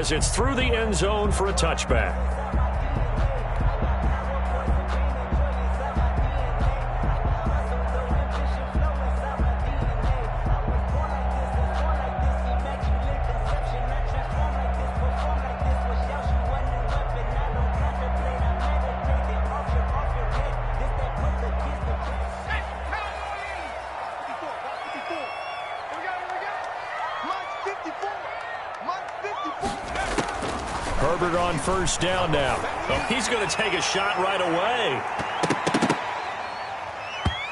as it's through the end zone for a touchback. Herbert on first down now. Oh, he's going to take a shot right away.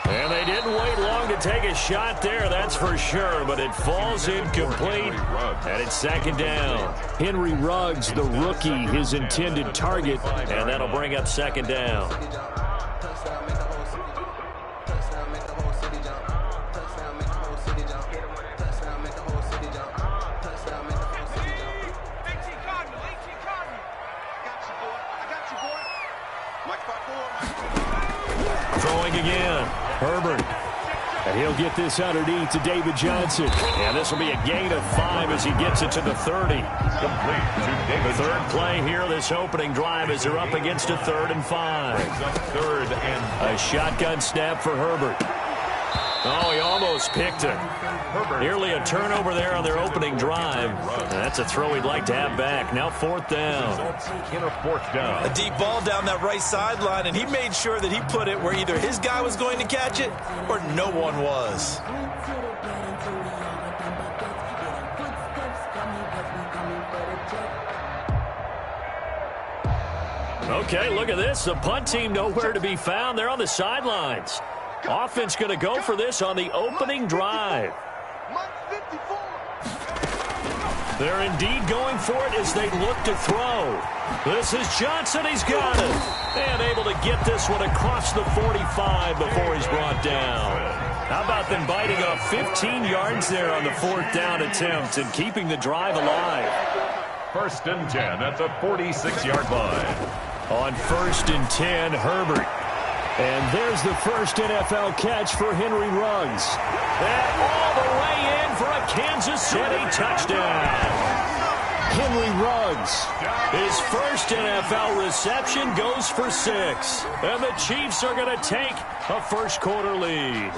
And they didn't wait long to take a shot there, that's for sure, but it falls incomplete, and it's second down. Henry Ruggs, the rookie, his intended target, and that'll bring up second down. Throwing again, Herbert. And he'll get this underneath to David Johnson. And this will be a gain of 5 as he gets it to the 30. Complete to David Third play here, this opening drive as they're up against a 3rd and 5. Third and a shotgun snap for Herbert. Oh, he almost picked it. Nearly a turnover there on their opening drive. And that's a throw he'd like to have back. Now 4th down. In a 4th down. A deep ball down that right sideline, and he made sure that he put it where either his guy was going to catch it or no one was. Okay, look at this. The punt team nowhere to be found. They're on the sidelines. Offense going to go for this on the opening drive. They're indeed going for it as they look to throw. This is Johnson. He's got it. And able to get this one across the 45 before he's brought down. How about them biting off 15 yards there on the 4th down attempt and keeping the drive alive? 1st and 10 at the 46-yard line. On 1st and 10, Herbert. And there's the first NFL catch for Henry Ruggs. And all the way in for a Kansas City touchdown. Henry Ruggs, his first NFL reception goes for 6. And the Chiefs are going to take a first-quarter lead.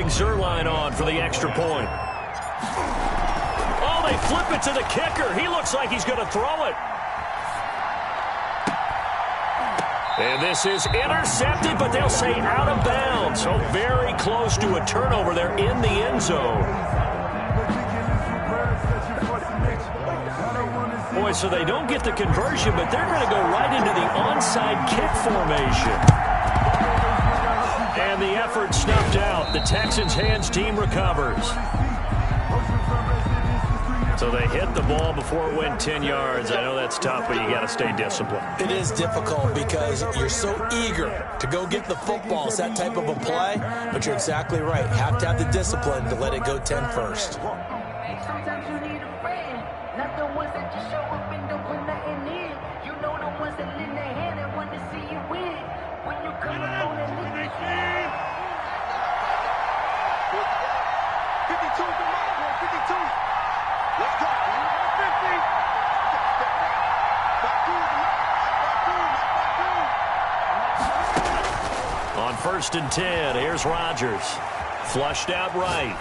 Zerline on for the extra point. Oh, they flip it to the kicker. He looks like he's going to throw it. And this is intercepted, but they'll say out of bounds. So very close to a turnover there in the end zone. Boy, so they don't get the conversion, but they're going to go right into the onside kick formation. And the effort snuffed out. The Texans' hands team recovers. So they hit the ball before it went 10 yards. I know that's tough, but you got to stay disciplined. It is difficult because you're so eager to go get the football. It's that type of a play, but you're exactly right. You have to have the discipline to let it go 10 first. Sometimes you need a friend, not the ones that just show up and don't put nothing in. You know the ones that lend their hand and want to see you win. When you come on and lift it. 52 to Michael, 52. Let's go. 50. On 1st and 10, here's Rodgers. Flushed out right.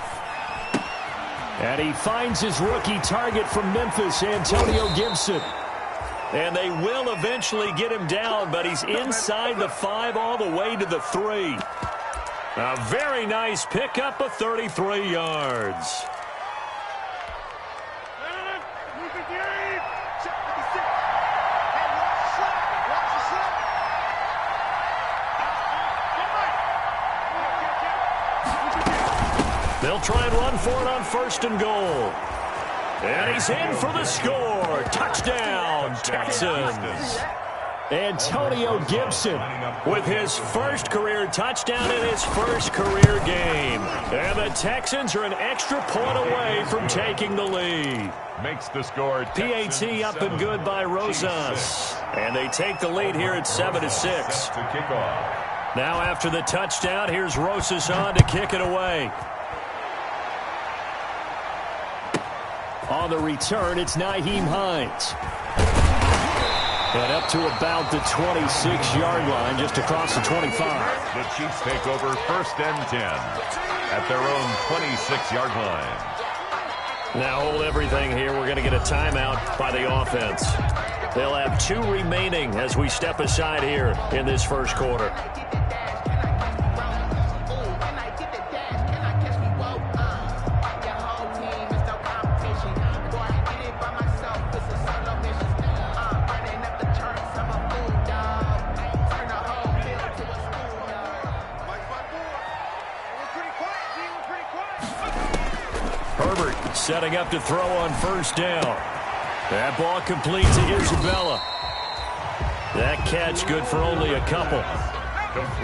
And he finds his rookie target from Memphis, Antonio Gibson. And they will eventually get him down, but he's inside the 5 all the way to the 3. A very nice pickup of 33 yards. They'll try and run for it on 1st and goal. And he's in for the score. Touchdown, Texans. Antonio Gibson with his first career touchdown in his first career game. And the Texans are an extra point away from taking the lead. Makes the score. PAT up and good by Rosas. And they take the lead here at 7-6. To kick off. Now after the touchdown, here's Rosas on to kick it away. On the return, it's Nyheim Hines. And up to about the 26-yard line, just across the 25. The Chiefs take over 1st and 10 at their own 26-yard line. Now hold everything here. We're going to get a timeout by the offense. They'll have 2 remaining as we step aside here in this first quarter. Setting up to throw on 1st down. That ball complete to Isabella. That catch good for only a couple.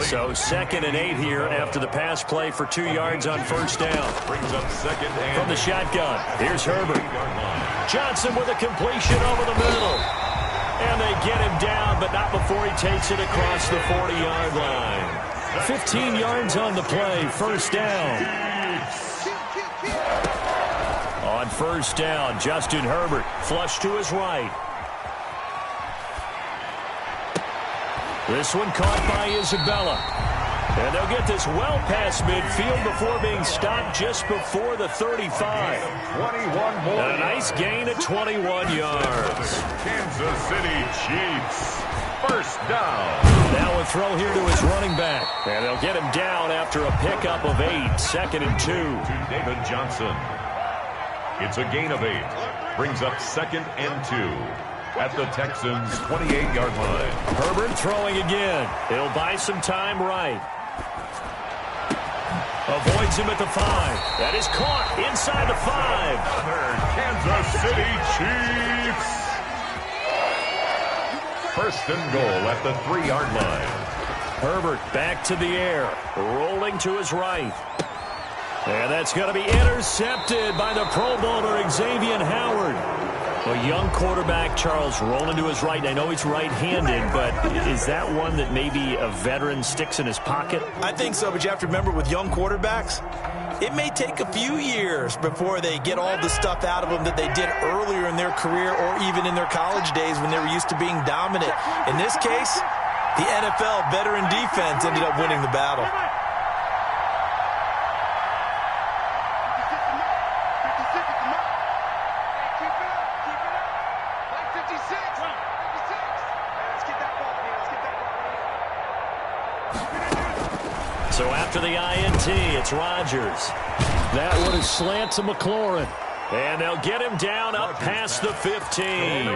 So 2nd and 8 here after the pass play for 2 yards on 1st down. Brings up 2nd and from the shotgun. Here's Herbert. Johnson with a completion over the middle. And they get him down, but not before he takes it across the 40-yard line. 15 yards on the play, 1st down. On 1st down, Justin Herbert flush to his right. This one caught by Isabella. And they'll get this well past midfield before being stopped just before the 35. 21 more. And a nice gain at 21 yards. Kansas City Chiefs. 1st down. Now a throw here to his running back. And they'll get him down after a pickup of 8. 2nd and 2. To David Johnson. It's a gain of 8. Brings up 2nd and 2 at the Texans' 28-yard line. Herbert throwing again. He'll buy some time right. Avoids him at the 5. That is caught inside the 5. Another Kansas City Chiefs. 1st and goal at the 3-yard line. Herbert back to the air. Rolling to his right. And that's going to be intercepted by the Pro Bowler, Xavier Howard. A young quarterback, Charles, rolling to his right. I know he's right-handed, but is that one that maybe a veteran sticks in his pocket? I think so, but you have to remember with young quarterbacks, it may take a few years before they get all the stuff out of them that they did earlier in their career or even in their college days when they were used to being dominant. In this case, the NFL veteran defense ended up winning the battle. So after the INT, it's Rodgers. That one is slant to McLaurin. And they'll get him down up past the 15.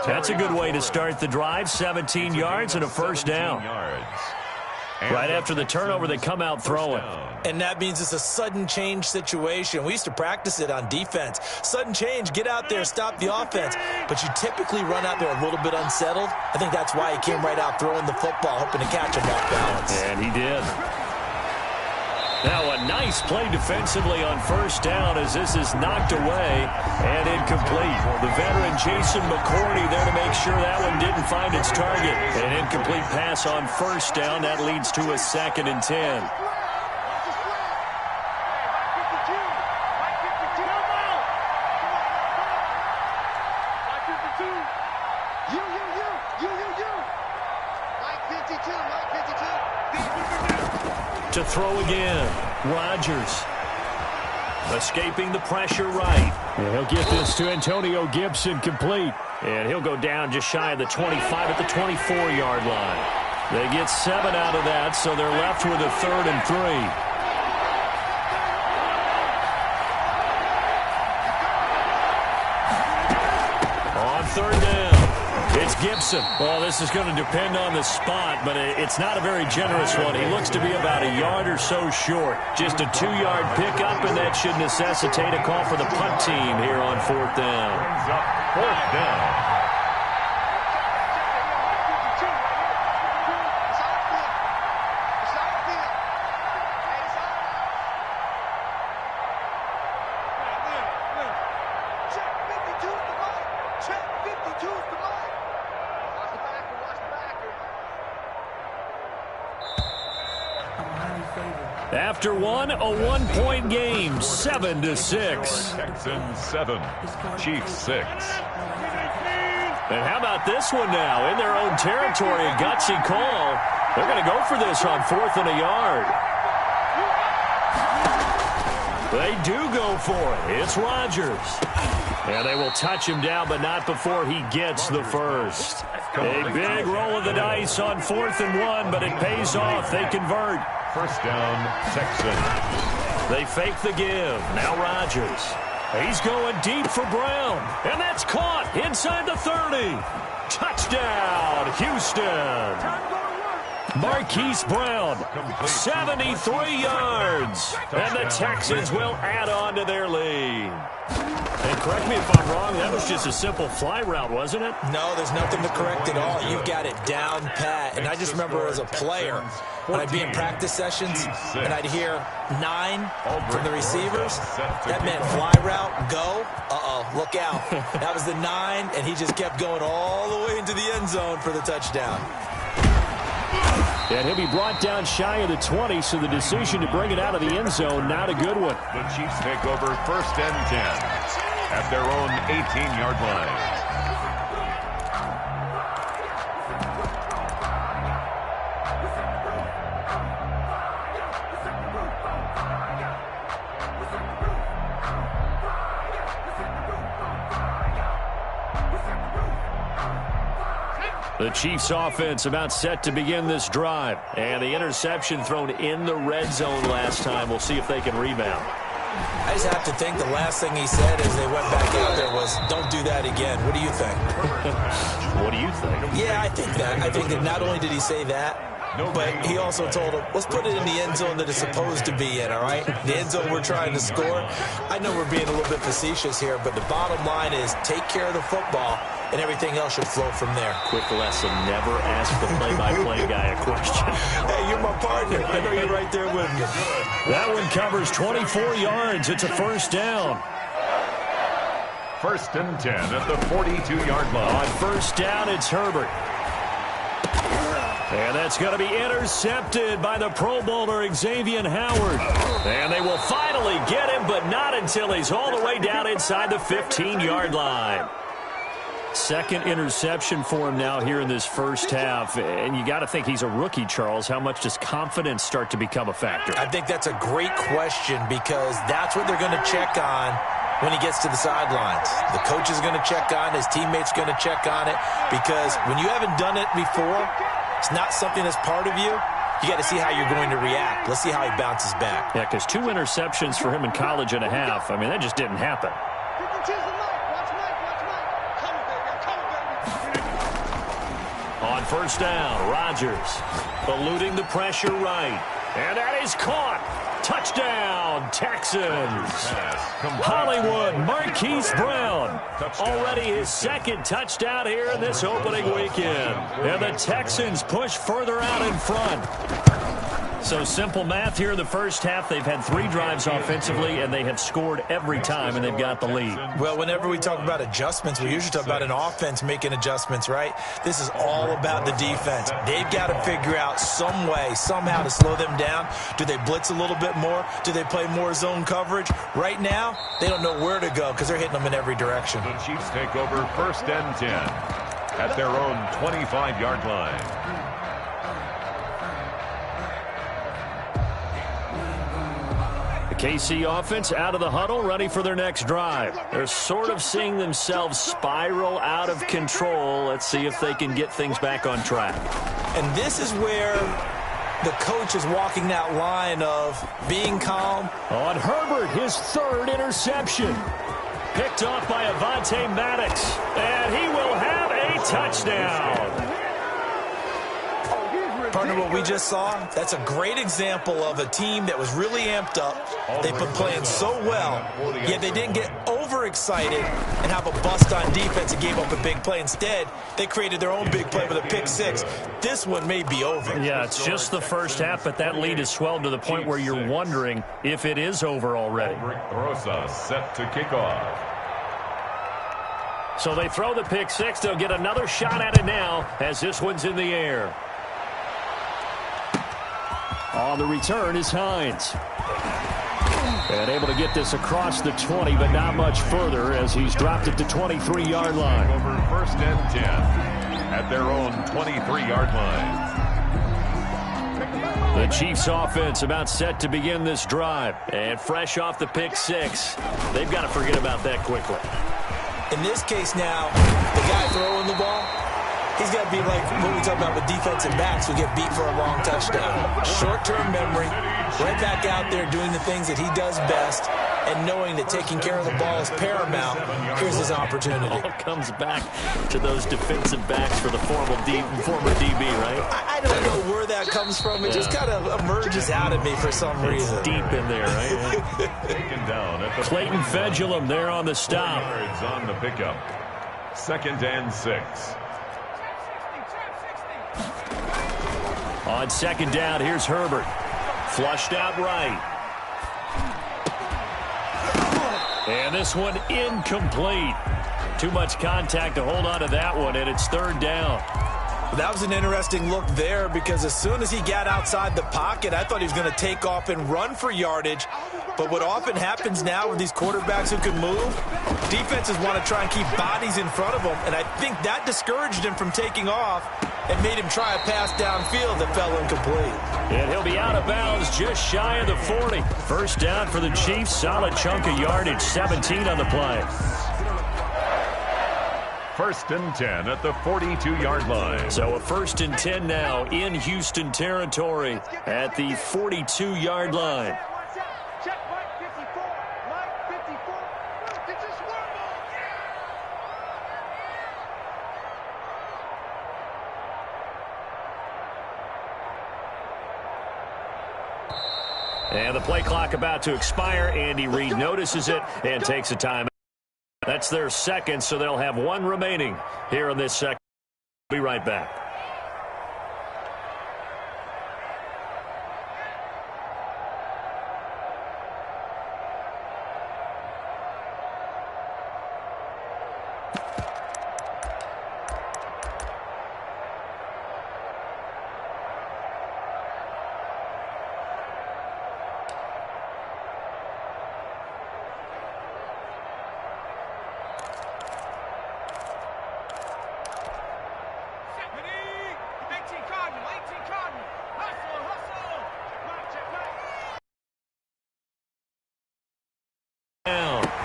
That's a good way to start the drive. 17 yards and a 1st down. Right after the turnover, they come out throwing. And that means it's a sudden change situation. We used to practice it on defense. Sudden change, get out there, stop the offense. But you typically run out there a little bit unsettled. I think that's why he came right out throwing the football, hoping to catch him off balance. And he did. Now a nice play defensively on 1st down as this is knocked away and incomplete. The veteran Jason McCourty there to make sure that one didn't find its target. An incomplete pass on 1st down. That leads to a 2nd and 10. To throw again, Rodgers. Escaping the pressure right. And he'll get this to Antonio Gibson complete. And he'll go down just shy of the 25 at the 24-yard line. They get 7 out of that, so they're left with a 3rd and 3. On 3rd down, it's Gibson. Well, this is going to depend on the spot, but it's not a very generous one. He looks to be about a yard or so short. Just a 2-yard pickup, and that should necessitate a call for the punt team here on 4th down. Brings up 4th down. After one, a 1-point game, 7-6. Texans 7, Chiefs 6. And how about this one now? In their own territory, a gutsy call. They're going to go for this on 4th and a yard. They do go for it. It's Rodgers. And they will touch him down, but not before he gets the first. A big roll of the dice on 4th and 1, but it pays off. They convert. First down, Texans. They fake the give. Now Rodgers. He's going deep for Brown. And that's caught inside the 30. Touchdown, Houston. Marquise Brown, 73 yards. And the Texans will add on to their lead. And correct me if I'm wrong, that was just a simple fly route, wasn't it? No, there's nothing to correct at all. You've got it down pat. And I just remember as a player, when I'd be in practice sessions and I'd hear 9 from the receivers, that meant fly route, go, look out. That was the 9, and he just kept going all the way into the end zone for the touchdown. And he'll be brought down shy of the 20, so the decision to bring it out of the end zone, not a good one. The Chiefs take over 1st and 10 at their own 18-yard line. The Chiefs offense about set to begin this drive. And the interception thrown in the red zone last time. We'll see if they can rebound. I just have to think the last thing he said as they went back out there was, don't do that again. What do you think? What do you think? Yeah, I think that. I think that not only did he say that, but he also told him, let's put it in the end zone that it's supposed to be in, all right? The end zone we're trying to score. I know we're being a little bit facetious here, but the bottom line is take care of the football, and everything else should flow from there. Quick lesson, never ask the play-by-play guy a question. Hey, you're my partner. I know you're right there with me. That one covers 24 yards. It's a 1st down. 1st and 10 at the 42-yard line. On 1st down, it's Herbert. And that's going to be intercepted by the Pro Bowler, Xavier Howard. And they will finally get him, but not until he's all the way down inside the 15-yard line. 2nd interception for him now here in this first half. And you got to think he's a rookie, Charles. How much does confidence start to become a factor? I think that's a great question because that's what they're going to check on when he gets to the sidelines. The coach is going to check on, his teammates going to check on it, because when you haven't done it before, it's not something that's part of you. You got to see how you're going to react. Let's see how he bounces back. Yeah, because 2 interceptions for him in college and a half. I mean, that just didn't happen. On 1st down, Rodgers eluding the pressure right. And that is caught. Touchdown, Texans. Hollywood, Marquise Brown. Already his 2nd touchdown here in this opening weekend. And the Texans push further out in front. So simple math here in the first half. They've had 3 drives offensively, and they have scored every time, and they've got the lead. Well, whenever we talk about adjustments, we usually talk about an offense making adjustments, right? This is all about the defense. They've got to figure out some way, somehow to slow them down. Do they blitz a little bit more? Do they play more zone coverage? Right now, they don't know where to go because they're hitting them in every direction. The Chiefs take over 1st and 10 at their own 25-yard line. KC offense out of the huddle, ready for their next drive. They're sort of seeing themselves spiral out of control. Let's see if they can get things back on track. And this is where the coach is walking that line of being calm. On Herbert, his third interception. Picked off by Avonte Maddox. And he will have a touchdown. Partner, what we just saw, that's a great example of a team that was really amped up. They've been playing so well, yet they didn't get overexcited and have a bust on defense and gave up a big play. Instead, they created their own big play with a pick six. This one may be over. Yeah, it's just the first half, but that lead has swelled to the point where you're wondering if it is over already. Rosa set to kick off. So they throw the pick six. They'll get another shot at it now as this one's in the air. On the return is Hines. And able to get this across the 20, but not much further as he's dropped it to 23-yard line. Over 1st and 10 at their own 23-yard line. The Chiefs offense about set to begin this drive. And fresh off the pick six, they've got to forget about that quickly. In this case now, the guy throwing the ball, he's got to be like what we talk about with defensive backs who get beat for a long touchdown. Short-term memory, right back out there doing the things that he does best, and knowing that taking care of the ball is paramount. Here's his opportunity. All comes back to those defensive backs for the former DB, right? I don't know where that comes from. It just kind of emerges out of me for some reason. It's deep in there, right? Taken down at the Clayton Fedulum there on the stop. yards on the pickup. 2nd and 6. On 2nd down, here's Herbert. Flushed out right. And this one incomplete. Too much contact to hold on to that one, and it's 3rd down. That was an interesting look there because as soon as he got outside the pocket, I thought he was going to take off and run for yardage. But what often happens now with these quarterbacks who can move, defenses want to try and keep bodies in front of them, and I think that discouraged him from taking off and made him try a pass downfield that fell incomplete. And he'll be out of bounds just shy of the 40. 1st down for the Chiefs. Solid chunk of yardage, 17 on the play. 1st and 10 at the 42-yard line. So a 1st and 10 now in Houston territory at the 42-yard line. Check Mike 54. Mike 54. It's a swerve. And the play clock about to expire. Andy Reid notices it and takes a timeout. That's their second, so they'll have one remaining here in this second. Be right back.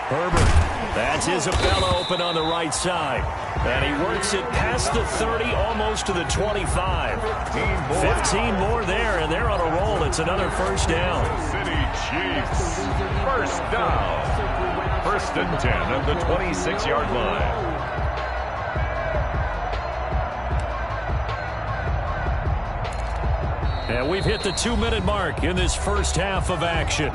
Herbert, that's Isabella open on the right side. And he works it past the 30, almost to the 25. 15 more there, and they're on a roll. It's another 1st down. City Chiefs. 1st down. 1st and 10 at the 26-yard line. And we've hit the 2-minute mark in this first half of action.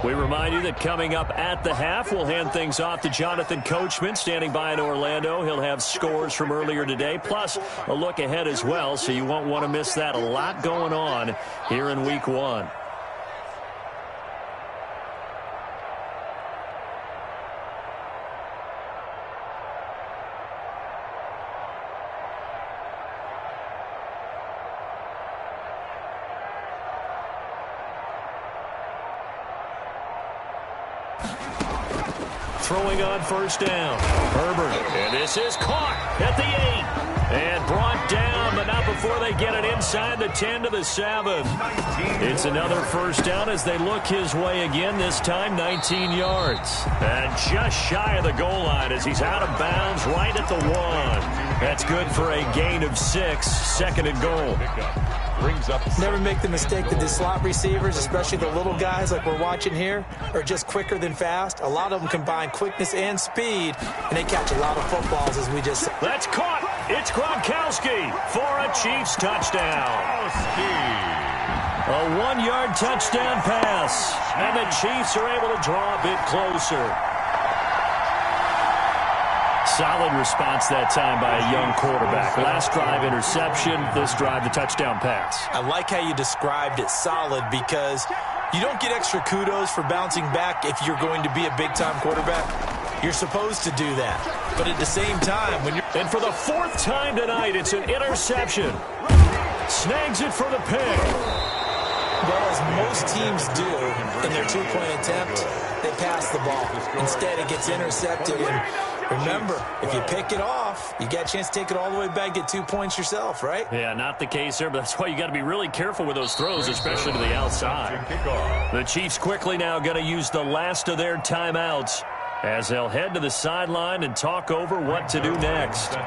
We remind you that coming up at the half, we'll hand things off to Jonathan Coachman, standing by in Orlando. He'll have scores from earlier today, plus a look ahead as well, so you won't want to miss that. A lot going on here in Week 1. throwing on first down. Herbert, and this is caught at the 8. And brought down, but not before they get it inside the 10 to the 7. It's another first down as they look his way again, this time 19 yards. And just shy of the goal line as he's out of bounds right at the 1. That's good for a gain of 6, second and goal. Never make the mistake that the slot receivers, especially the little guys like we're watching here, are just quicker than fast. A lot of them combine quickness and speed, and they catch a lot of footballs, as we just said. That's caught. It's Gronkowski for a Chiefs touchdown. A 1-yard touchdown pass, and the Chiefs are able to draw a bit closer. Solid response that time by a young quarterback. Last drive, interception. This drive, the touchdown pass. I like how you described it, solid, because you don't get extra kudos for bouncing back if you're going to be a big-time quarterback. You're supposed to do that. But at the same time, when you're... And for the 4th time tonight, it's an interception. Snags it for the pick. Well, as most teams do in their two-point attempt, they pass the ball. Instead, it gets intercepted. And remember, if you pick it off, you get a chance to take it all the way back, get 2 points yourself, right? Yeah, not the case there, but that's why you got to be really careful with those throws, especially to the outside. The Chiefs quickly now going to use the last of their timeouts as they'll head to the sideline and talk over what to do next. Now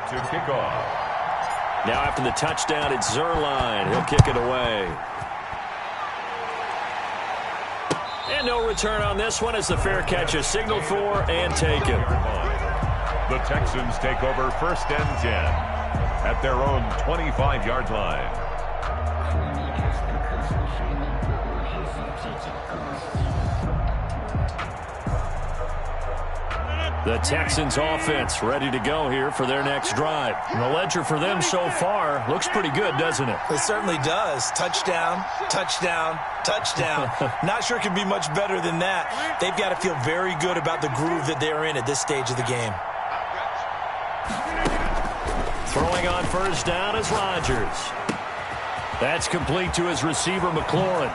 after the touchdown, it's Zuerlein. He'll kick it away. And no return on this one as the fair catch is signaled for and taken. The Texans take over 1st and 10 at their own 25-yard line. The Texans offense ready to go here for their next drive. And the ledger for them so far looks pretty good, doesn't it? It certainly does. Touchdown, touchdown, touchdown. Not sure it can be much better than that. They've got to feel very good about the groove that they're in at this stage of the game. Throwing on first down is Rodgers. That's complete to his receiver, McLaurin.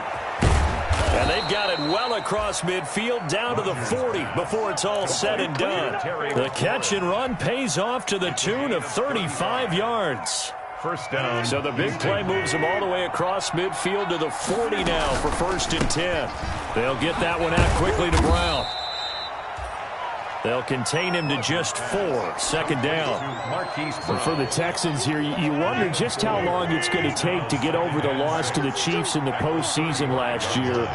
And they've got it well across midfield down to the 40 before it's all said and done. The catch and run pays off to the tune of 35 yards. First down. So the big play moves them all the way across midfield to the 40 now for 1st and 10. They'll get that one out quickly to Brown. They'll contain him to just 4, 2nd down. But for the Texans here, you wonder just how long it's going to take to get over the loss to the Chiefs in the postseason last year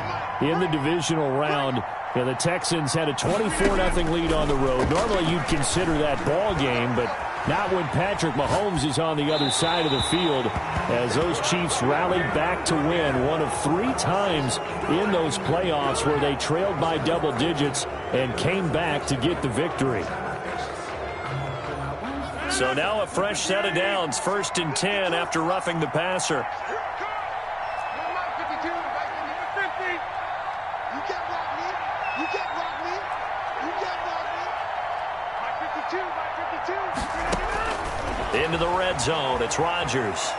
in the divisional round. Yeah, the Texans had a 24-0 lead on the road. Normally you'd consider that ball game, but not when Patrick Mahomes is on the other side of the field as those Chiefs rallied back to win one of 3 times in those playoffs where they trailed by double digits and came back to get the victory. So now a fresh set of downs, 1st and 10 after roughing the passer. Into the red zone, it's Rodgers.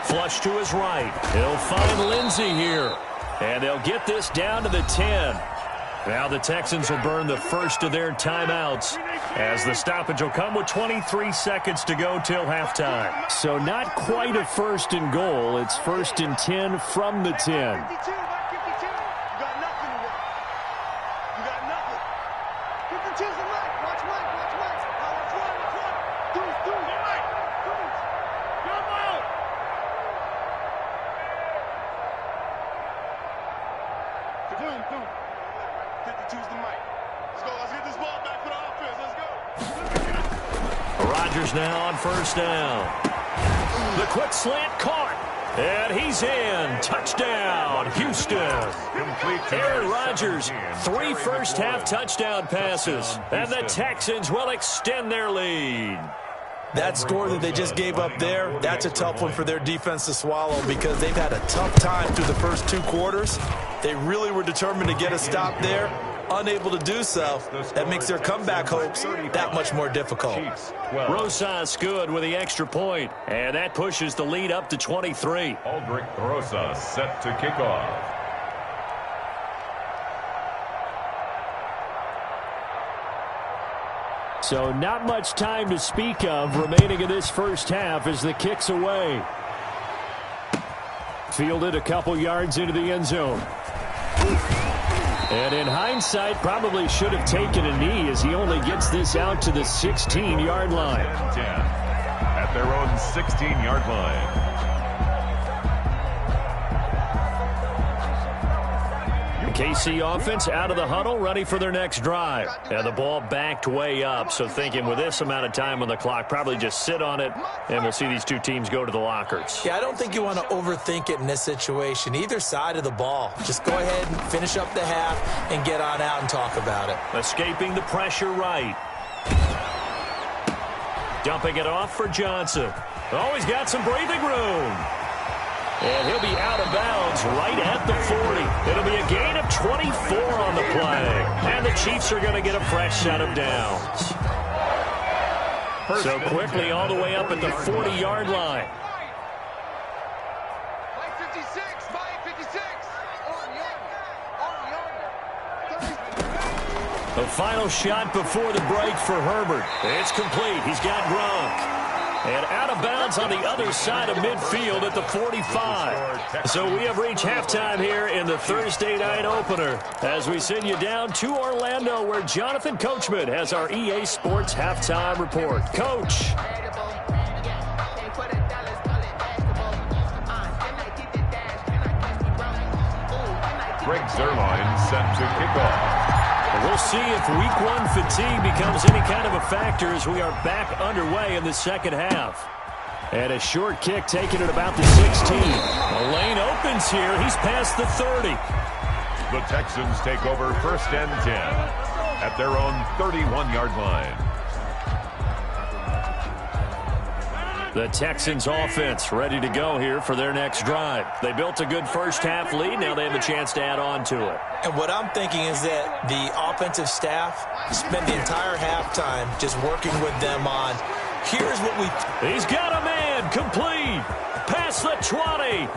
Flush to his right. He'll find Lindsey here. And they'll get this down to the 10. Now the Texans will burn the first of their timeouts as the stoppage will come with 23 seconds to go till halftime. So not quite a 1st and goal. It's 1st and 10 from the 10. Rodgers now on first down. The quick slant caught. And he's in. Touchdown, Houston. Aaron Rodgers, 3 first-half touchdown passes. And the Texans will extend their lead. That score that they just gave up there, that's a tough one for their defense to swallow because they've had a tough time through the first 2 quarters. They really were determined to get a stop there. Unable to do so, that makes their comeback hopes that much more difficult. Rosas good with the extra point, and that pushes the lead up to 23. Aldrich Rosas set to kick off. 1, 2, 3, So not much time to speak of remaining in this first half as the kick's away. Fielded a couple yards into the end zone. And in hindsight, probably should have taken a knee as he only gets this out to the 16-yard line. 10 at their own 16-yard line. KC offense out of the huddle, ready for their next drive. And the ball backed way up, so thinking with this amount of time on the clock, probably just sit on it, and we'll see these two teams go to the lockers. Yeah, I don't think you want to overthink it in this situation. Either side of the ball. Just go ahead and finish up the half and get on out and talk about it. Escaping the pressure right. Dumping it off for Johnson. Oh, he's got some breathing room. And he'll be out of bounds right at the 40. It'll be a gain of 24 on the play. And the Chiefs are going to get a fresh set of downs. So quickly all the way up at the 40-yard line. 556, 556. The final shot before the break for Herbert. It's complete. He's got Gronk. And out of bounds on the other side of midfield at the 45. So we have reached halftime here in the Thursday night opener as we send you down to Orlando where Jonathan Coachman has our EA Sports halftime report. Coach. Greg Zerline set to kick off. We'll see if week one fatigue becomes any kind of a factor as we are back underway in the second half. And a short kick taken at about the 16. The lane opens here. He's past the 30. The Texans take over 1st and 10 at their own 31-yard line. The Texans offense ready to go here for their next drive. They built a good first half lead. Now they have a chance to add on to it. And what I'm thinking is that the offensive staff spent the entire halftime just working with them on, here's what we... He's got a man complete. Past the 20.